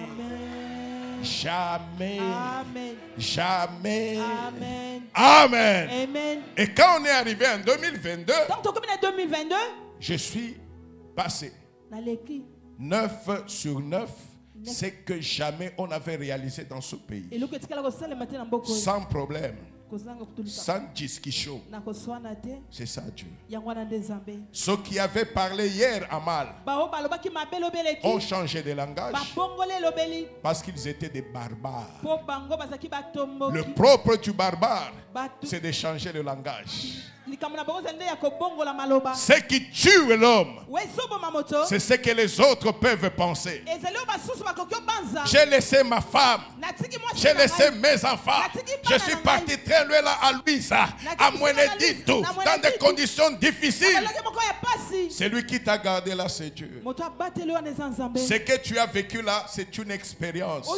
Jamais. Amen. Jamais. Amen. Amen. Amen. Et quand on est arrivé en 2022, donc, je suis passé 9 sur 9, c'est que jamais on avait réalisé dans ce pays. Sans problème. Sans discussion. C'est ça Dieu. Ceux qui avaient parlé hier à mal ont changé de langage parce qu'ils étaient des barbares. Le propre du barbare, c'est de changer le langage. Ce qui tue l'homme, c'est ce que les autres peuvent penser. J'ai laissé ma femme, j'ai laissé mes enfants, je suis parti très loin là à Louisa, à Mwenedito, dans des conditions difficiles. C'est lui qui t'a gardé là, c'est Dieu. Ce que tu as vécu là, c'est une expérience.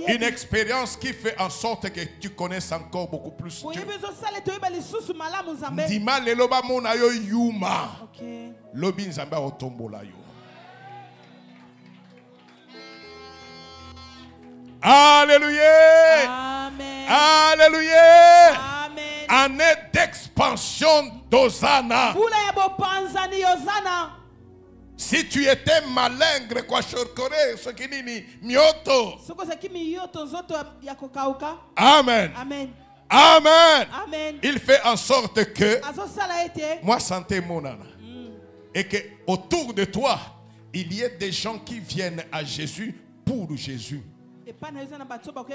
Une expérience qui fait en sorte que tu connaisses encore beaucoup plus Dieu. Ndima le loba mona yo yuma. Lobi nzamba otombola yo. Alléluia. Amen. Alléluia. Amen. Année d'expansion d'Hosanna. Si tu étais malingre kwa shorkore sokinini mioto. Amen. Amen. Amen. Amen. Il fait en sorte que moi santé mon âme et que autour de toi il y ait des gens qui viennent à Jésus pour Jésus,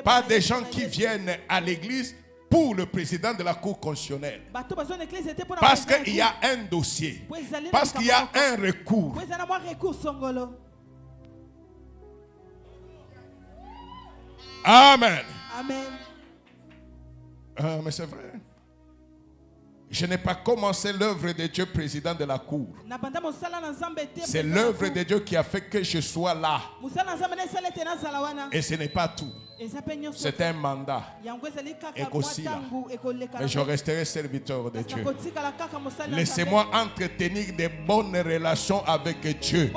pas des gens qui viennent à l'église pour le président de la cour constitutionnelle, parce qu'il y a un dossier, parce qu'il y a un recours. Amen. Amen. Mais c'est vrai. Je n'ai pas commencé l'œuvre de Dieu président de la cour. C'est l'œuvre de Dieu qui a fait que je sois là. Et ce n'est pas tout. C'est un mandat. Et aussi là. Mais je resterai serviteur de Dieu. Laissez-moi entretenir de bonnes relations avec Dieu.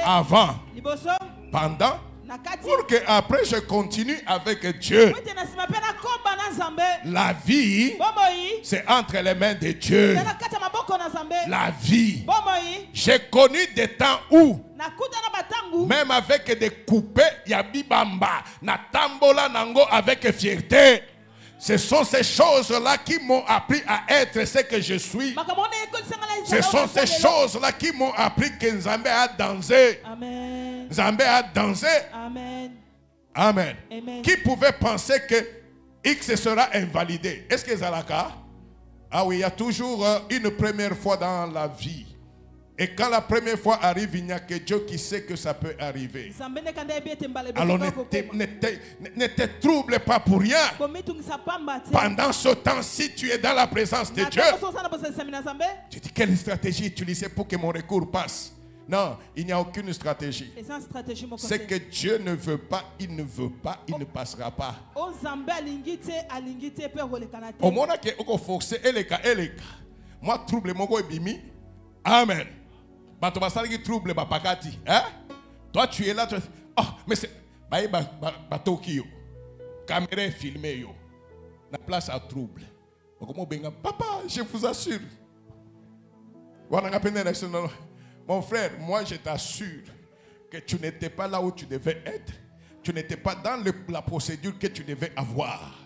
Avant, pendant pour que après je continue avec Dieu. La vie, c'est entre les mains de Dieu. La vie. J'ai connu des temps où, même avec des coupés, yabibamba, na tambola nango avec fierté. Ce sont ces choses-là qui m'ont appris à être ce que je suis. Ce sont ces choses-là qui m'ont appris que Nzambe a dansé. Amen. Nzambe a dansé. Amen. Amen. Amen. Qui pouvait penser que X sera invalidé? Est-ce que c'est le cas? Ah oui, il y a toujours une première fois dans la vie. Et quand la première fois arrive, il n'y a que Dieu qui sait que ça peut arriver. Alors ne te trouble pas pour rien. Pendant ce temps, si tu es dans la présence de Dieu, tu dis quelle stratégie utiliser pour que mon recours passe? Non, il n'y a aucune stratégie. C'est que Dieu ne veut pas, il ne veut pas, il ne passera pas. Au moment où on force, moi trouble mon bimi. Amen. Trouble bakati. Toi tu es là, tu... Oh, mais c'est Tokyo. Caméra filmée yo. La place à trouble. Papa, je vous assure. Mon frère, moi je t'assure que tu n'étais pas là où tu devais être. Tu n'étais pas dans la procédure que tu devais avoir.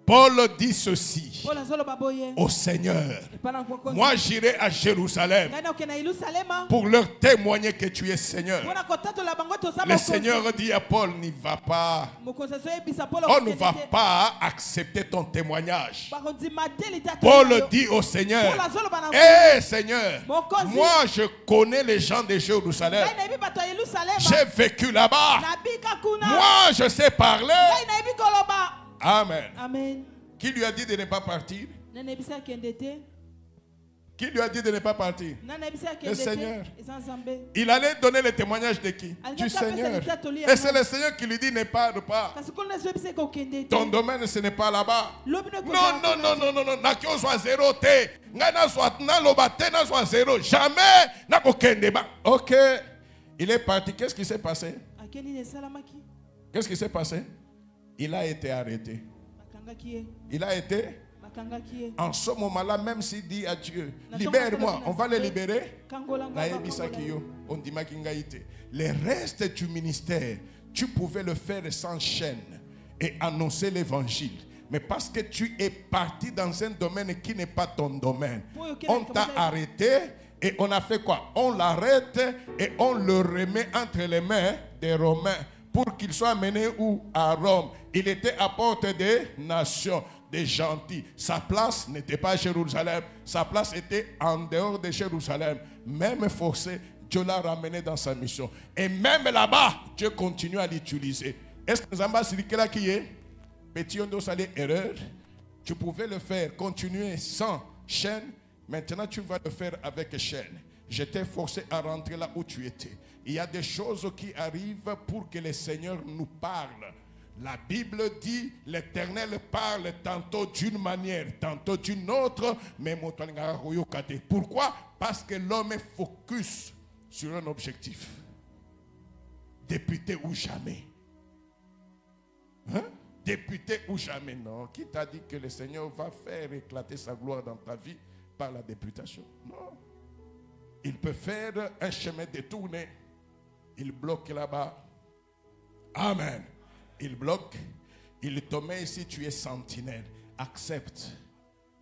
Paul dit ceci au Seigneur: moi j'irai à Jérusalem pour leur témoigner que tu es Seigneur. Le Seigneur dit à Paul: n'y va pas. On ne va pas accepter ton témoignage. Paul dit au Seigneur: hé Seigneur, moi je connais les gens de Jérusalem. J'ai vécu là-bas. Moi je sais parler. Amen. Amen. Qui lui a dit de ne pas partir? Qui lui a dit de ne pas partir? Le Seigneur. Il allait donner le témoignage de qui? Du Seigneur. Et c'est le Seigneur qui lui dit: ne pars pas. Ton domaine, ce n'est pas là-bas. Non. Nakio soit zéro té. Ngana soit nalobate na soit zéro. Jamais nako kende ba. Ok. Il est parti. Qu'est-ce qui s'est passé? Qu'est-ce qui s'est passé? Il a été arrêté. Il a été. En ce moment-là, même s'il dit à Dieu: libère-moi, on va le libérer. Le reste du ministère, tu pouvais le faire sans chaîne et annoncer l'évangile. Mais parce que tu es parti dans un domaine qui n'est pas ton domaine, on t'a arrêté et on a fait quoi? On l'arrête et on le remet entre les mains des Romains pour qu'il soit amené où? À Rome. Il était à porte des nations, des gentils. Sa place n'était pas à Jérusalem. Sa place était en dehors de Jérusalem. Même forcé, Dieu l'a ramené dans sa mission. Et même là-bas, Dieu continue à l'utiliser. Est-ce que Zamba Sirikela qui est? Petit Ondo Salé, erreur. Tu pouvais le faire, continuer sans chaîne. Maintenant, tu vas le faire avec chaîne. J'étais forcé à rentrer là où tu étais. Il y a des choses qui arrivent pour que le Seigneur nous parle. La Bible dit: l'Éternel parle tantôt d'une manière, tantôt d'une autre. Mais pourquoi? Parce que l'homme est focus sur un objectif. Député ou jamais. Hein? Député ou jamais. Non. Qui t'a dit que le Seigneur va faire éclater sa gloire dans ta vie par la députation? Non. Il peut faire un chemin détourné. Il bloque là-bas. Amen. Il bloque. Il te met ici. Tu es sentinelle. Accepte.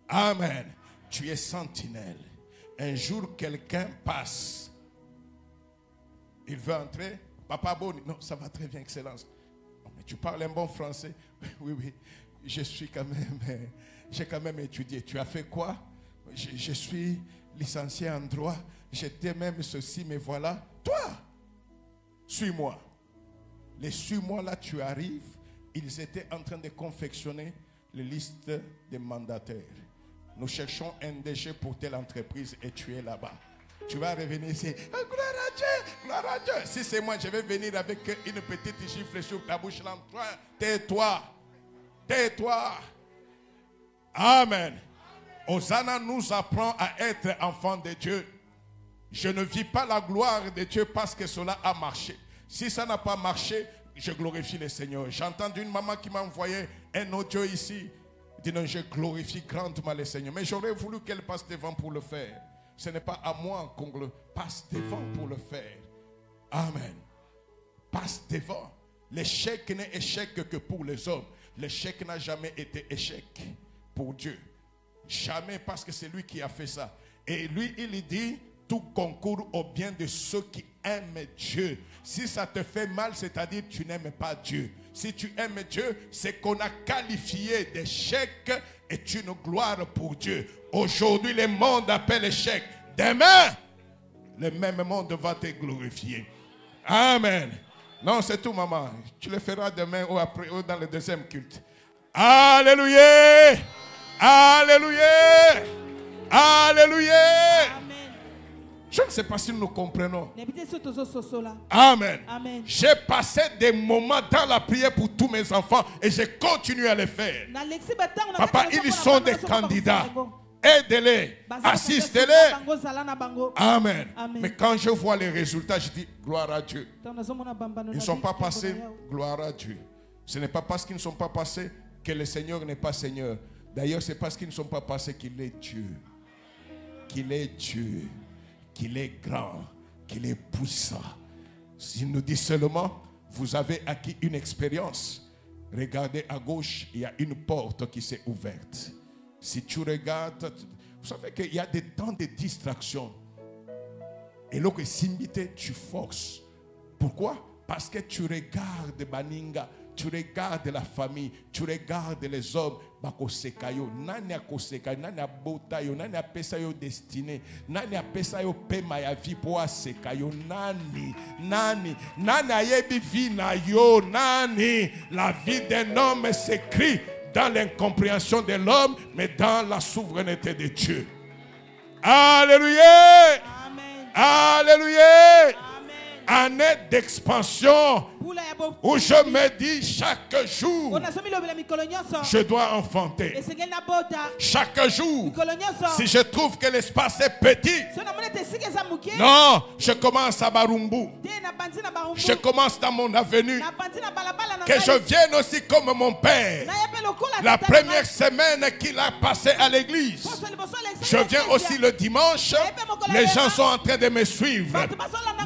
Amen. Tu es sentinelle. Un jour, quelqu'un passe. Il veut entrer. Papa Boni. Non, ça va très bien, Excellence. Non, mais tu parles un bon français. Oui. Je suis quand même. J'ai quand même étudié. Tu as fait quoi? Je suis licencié en droit. J'étais même ceci, mais voilà. Toi, suis-moi. Les suis-moi là, tu arrives. Ils étaient en train de confectionner les listes des mandataires. Nous cherchons un DG pour telle entreprise et tu es là-bas. Tu vas revenir ici. Oh, gloire à Dieu, gloire à Dieu. Si c'est moi, je vais venir avec une petite gifle sur ta bouche. Tais-toi. Tais-toi. Amen. Hosanna nous apprend à être enfants de Dieu. Je ne vis pas la gloire de Dieu parce que cela a marché. Si ça n'a pas marché, je glorifie le Seigneur. J'ai entendu une maman qui m'a envoyé un audio ici. Elle dit non, je glorifie grandement le Seigneur. Mais j'aurais voulu qu'elle passe devant pour le faire. Ce n'est pas à moi qu'on passe devant pour le faire. Amen. Passe devant. L'échec n'est échec que pour les hommes. L'échec n'a jamais été échec pour Dieu. Jamais, parce que c'est lui qui a fait ça. Et lui, il dit, tout concourt au bien de ceux qui aiment Dieu. Si ça te fait mal, c'est-à-dire que tu n'aimes pas Dieu. Si tu aimes Dieu, c'est qu'on a qualifié d'échec est une gloire pour Dieu. Aujourd'hui, le monde appelle échec. Demain, le même monde va te glorifier. Amen. Non, c'est tout, maman. Tu le feras demain ou après ou dans le deuxième culte. Alléluia. Alléluia. Alléluia. Amen. Je ne sais pas si nous comprenons. N'habitez ce tozo soso là. Amen. Amen. J'ai passé des moments dans la prière pour tous mes enfants et j'ai continué à le faire. Papa, ils sont des candidats. Aidez-les, assistez-les. Amen. Amen. Mais quand je vois les résultats, je dis gloire à Dieu. Ils ne sont pas passés, gloire à Dieu. Ce n'est pas parce qu'ils ne sont pas passés que le Seigneur n'est pas Seigneur. D'ailleurs, c'est parce qu'ils ne sont pas passés qu'il est Dieu. Qu'il est Dieu. Qu'il est grand. Qu'il est puissant. S'il nous dit seulement, vous avez acquis une expérience. Regardez à gauche, il y a une porte qui s'est ouverte. Si tu regardes, vous savez qu'il y a des temps de distraction. Et lorsque tu forces. Pourquoi? Parce que tu regardes Baninga, tu regardes la famille, tu regardes les hommes. Bakosekayo, nani akoseka, nani abotayo, nani apesayo destiné, nani apesayo pema ya vie po asekayo, nani ayebi vie na yo, nani. La vie d'un homme s'écrit dans l'incompréhension de l'homme, mais dans la souveraineté de Dieu. Alléluia. Amen. Alléluia. Amen. Année d'expansion où je me dis chaque jour je dois enfanter. Chaque jour, si je trouve que l'espace est petit, non, je commence à Barumbu. Je commence dans mon avenue. Que je vienne aussi comme mon père. La première semaine qu'il a passé à l'église, je viens aussi le dimanche. Les gens sont en train de me suivre.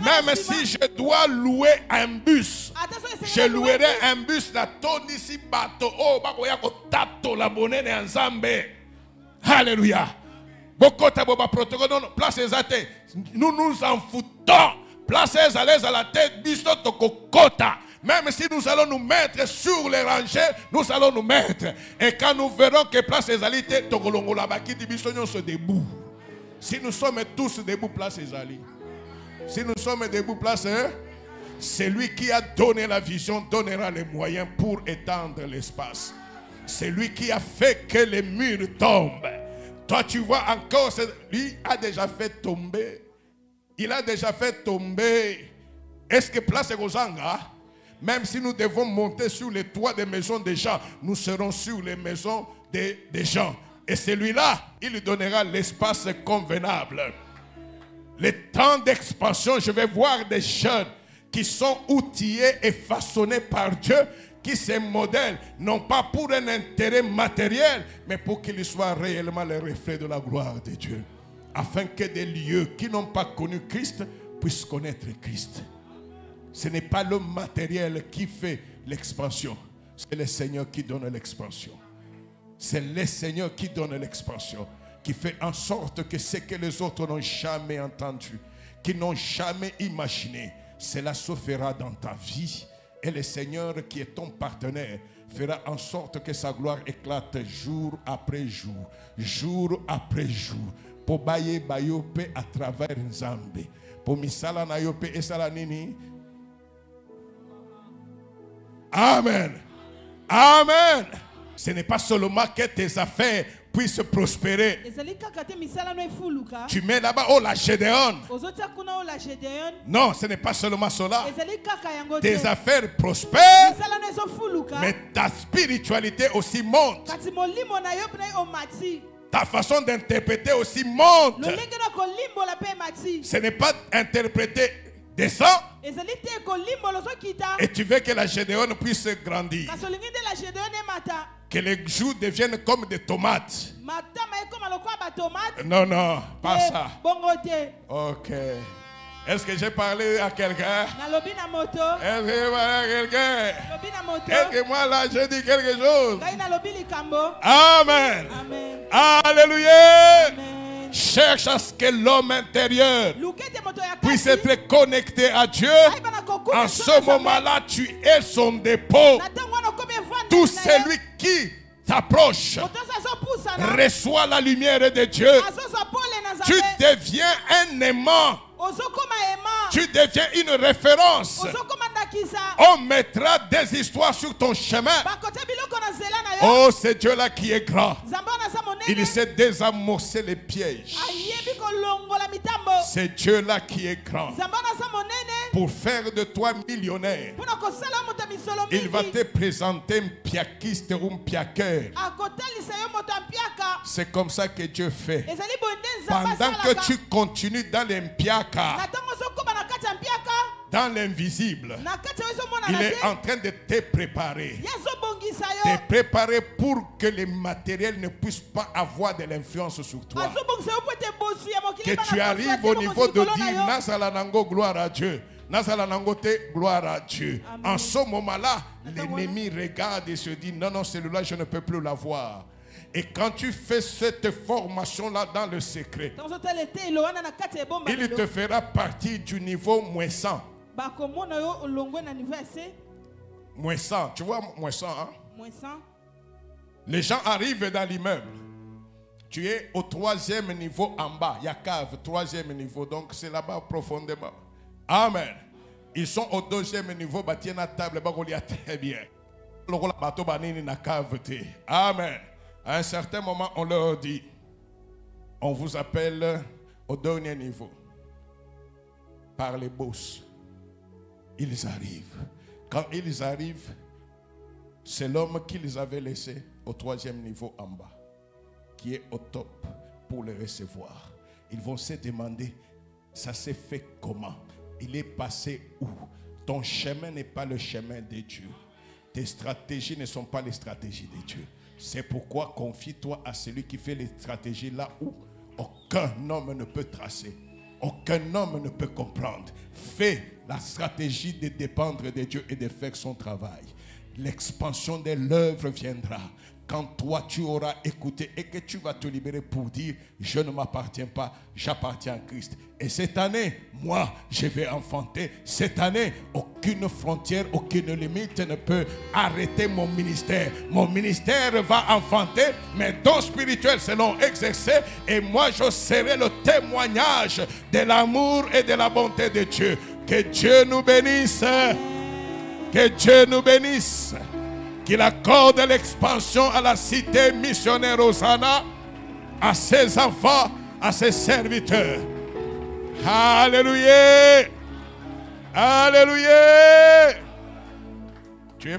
Même si je dois louer un bus, je louerai un bus la tonisi bato oh bakoya ko tato la bonne ensemble. Alléluia. Bokota boba protocole non place ezate. Nous nous en foutons. Place à l'aise à la tête biso tokokota. Même si nous allons nous mettre sur les rangées, nous allons nous mettre. Et quand nous verrons que place ezalité tokolongo la bakiti biso nyonso debout. Si nous sommes tous debout, place ezali. Si nous sommes debout, place, c'est lui qui a donné la vision, donnera les moyens pour étendre l'espace. C'est lui qui a fait que les murs tombent. Toi, tu vois encore, lui a déjà fait tomber. Il a déjà fait tomber. Est-ce que place est Rosanga? Même si nous devons monter sur les toits des maisons des gens, nous serons sur les maisons des gens. Et celui-là, il lui donnera l'espace convenable. Le temps d'expansion, je vais voir des jeunes qui sont outillés et façonnés par Dieu, qui se modèlent, non pas pour un intérêt matériel, mais pour qu'ils soient réellement le reflet de la gloire de Dieu. Afin que des lieux qui n'ont pas connu Christ puissent connaître Christ. Ce n'est pas le matériel qui fait l'expansion, c'est le Seigneur qui donne l'expansion. C'est le Seigneur qui donne l'expansion, qui fait en sorte que ce que les autres n'ont jamais entendu, qui n'ont jamais imaginé, cela se fera dans ta vie. Et le Seigneur qui est ton partenaire fera en sorte que sa gloire éclate jour après jour, jour après jour. Pour baye bayope à travers Nzambe. Pour misala na yope esala nini. Amen. Amen. Ce n'est pas seulement que tes affaires puissent prospérer. Tu mets là-bas, oh la Gédéon. Non, ce n'est pas seulement cela. Tes affaires prospèrent, mais ta spiritualité aussi monte. Ta façon d'interpréter aussi monte. Ce n'est pas interpréter descends ezali te kolimbolo zokita et tu veux que la Gédéon puisse grandir. kasi olingi nde la Gédéon emata Que les joues deviennent comme des tomates. matama ekoma lokola batomate Non, non, pas ça. bongo te Ok. Est-ce que j'ai parlé à quelqu'un? nalobi na moto Est-ce que j'ai parlé à quelqu'un? nalobi na moto Est-ce que moi là j'ai dit quelque chose? ngai nalobi likambo Amen. amen Alléluia. amen Cherche à ce que l'homme intérieur luke te moto ya puisse kasi être connecté à Dieu. ayeba na kokufa En ce moment-là, tu es son dépôt. na ntango wana okomi evandeli Tout na ye celui qui s'approche moto oso azopusana reçoit la lumière de Dieu. azozwa pole na Tu nzambe deviens un aimant. ozokoma ema Tu deviens une référence. ozokoma ndakisa On mettra des histoires sur ton chemin. bakotia biloko na nzela na yo Oh, c'est Dieu là qui est grand. nzambe wana aza Il monene sait désamorcer les pièges. ayebi kolongola mitambo C'est Dieu là qui est grand. nzambe wana aza monene Pour faire de toi millionnaire, mpona kosala yo moto ya misolo il va mingi te présenter un piakiste ou un piaqueur. akotalisa yo moto ya mpiaka C'est comme ça que Dieu fait. ezali boye nde nzambe Pendant que asalaka tu continues dans na l'impiaka, ntango ozokóma na kati ya mpiaka dans l'invisible, na kati ya yo il ezomonana est te en train de te préparer. ye azobongisa Te yo préparer pour que les matériels ne puissent pas avoir de l'influence sur toi. azobongisa yo po ete bosu ya mokili Que bana tu kozwa arrives te au moko niveau de likolo na dire yo. Nazala nango, gloire à Dieu. Nazala nango te, gloire à Dieu. Amen. En ce moment-là, Attends, l'ennemi regarde et se dit non, non, celui-là, je ne peux plus l'avoir. Et quand tu fais cette formation-là dans le secret, ntango ozotala etelo wana na kati ya ebomba il te fera partie du niveau moins 100. bakomona yo olongwe na niveau ya se Moins 100, tu vois, moins 100, hein? moins 100 Les gens arrivent dans l'immeuble. Tu es au 3e niveau en bas. Il y a cave, 3e niveau. Donc c'est là-bas profondément. Amen. Ils sont au 2e niveau. Bah, tiens la table, bah, on y a très bien. Amen. À un certain moment, on leur dit, on vous appelle au dernier niveau. Par les boss. Ils arrivent. Quand ils arrivent, c'est l'homme qu'ils avaient laissé au 3e niveau en bas, qui est au top pour le recevoir. Ils vont se demander, ça s'est fait comment? Il est passé où? Ton chemin n'est pas le chemin de Dieu. Tes stratégies ne sont pas les stratégies de Dieu. C'est pourquoi confie-toi à celui qui fait les stratégies là où aucun homme ne peut tracer. Aucun homme ne peut comprendre. Fais la stratégie de dépendre de Dieu et de faire son travail. L'expansion de l'œuvre viendra quand toi tu auras écouté et que tu vas te libérer pour dire je ne m'appartiens pas, j'appartiens à Christ. Et cette année, moi, je vais enfanter. Cette année, aucune frontière, aucune limite ne peut arrêter mon ministère. Mon ministère va enfanter, mes dons spirituels seront exercés et moi je serai le témoignage de l'amour et de la bonté de Dieu. Que Dieu nous bénisse. Que Dieu nous bénisse. Qu'il accorde l'expansion à la cité missionnaire Hosanna, à ses enfants, à ses serviteurs. Alléluia. Alléluia. Tu es